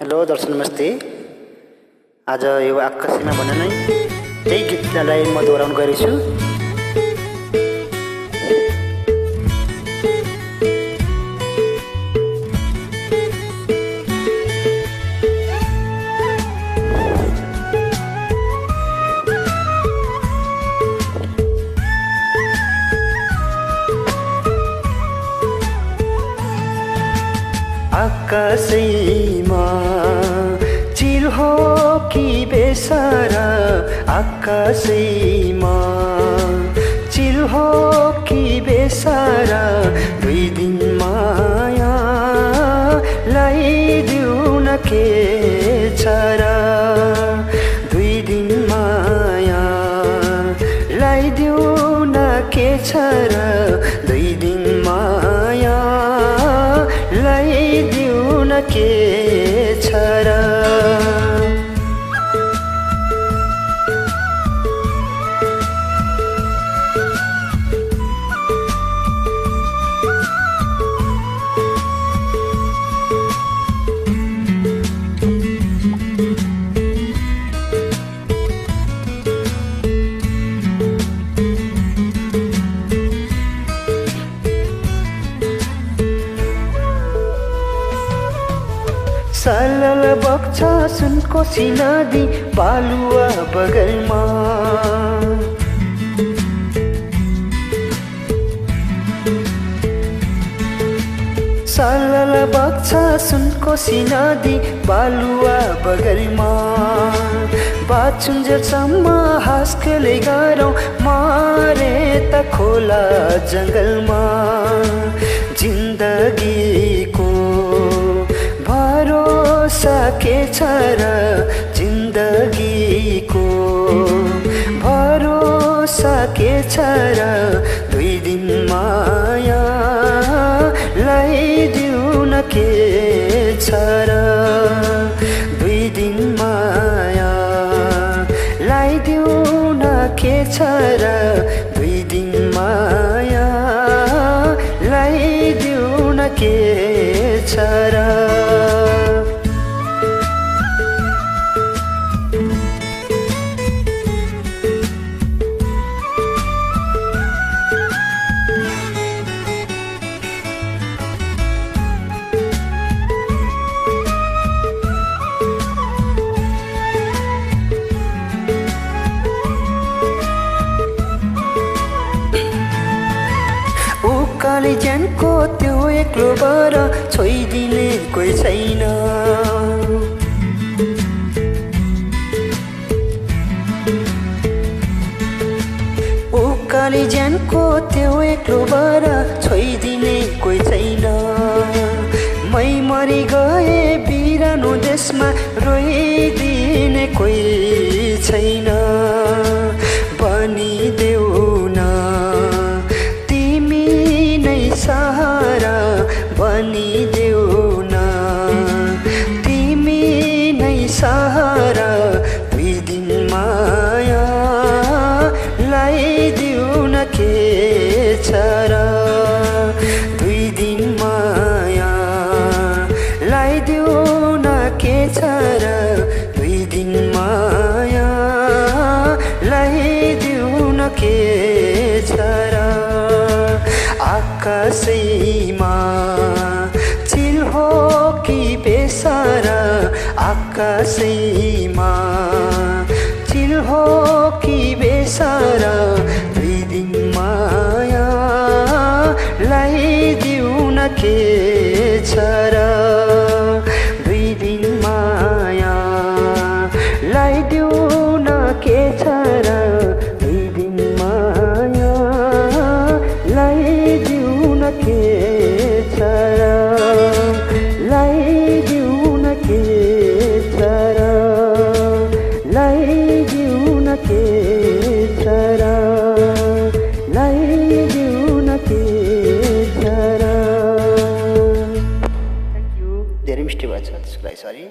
Hello दर्शन नमस्ते। आज यो आकाशीमा भने नै त्यही गीतलाई म दोहोऱ्याउन गइरहेछु। आकाशैमा चिर हो कि बेसारा, आकाशैमा चिर हो कि बेसारा, दुई दिन माया लाइदिउ न के छरा, दुई दिन माया लाइदिउ न के छरा, दुई दिन माया लाइदिउ न के छरा। सलल बग्छ सुनकोशी नदी बालुवा बगरमा, सलल बग्छ सुनकोशी नदी बालुवा बगरमा, बाछुन्जेलसम्म हाँसखेलै गरौँ मारे त खोला जङ्गलमा, जिन्दगीको भरोसा के छ र, जिन्दगीको भरोसा के छ र, दुई दिन माया लाइदिउ न के छ र, दुई दिन माया लाइदिउ न के छ र, दुई दिन माया लाइदिउ न के छ र। उकाली ज्यानको त्यो एक्लो बर छोइदिने कोही छैन, उकाली ज्यानको त्यो एक्लो बर छोइदिने कोही छैन, मै मरि गए बिरानो देशमा रोइदिने कोही छैन, बनिदेऊ न सहारा, बनिदेऊ न तिमी नै सहारा, दुई दिन माया लाइदिउ न के छ र, दुई दिन माया लाइदिउ न के छ र, दुई दिन माया लाइदिउ न के छ र। आकाशैमा चिर हो कि बेसारा, आकाशैमा चिर हो कि बेसारा, दुई दिन माया लाइदिउ न के छ र, दुई दिन माया लाइदिउ न के छ र, दुई दिन माया लाइदिउ न के छ र, लाइदिउ न के छ र, लाइदिउ न के छ र, लाइदिउ न के छ र। Thank you. धेरै मिस्टेक भएछ त्यसको लागि सरी।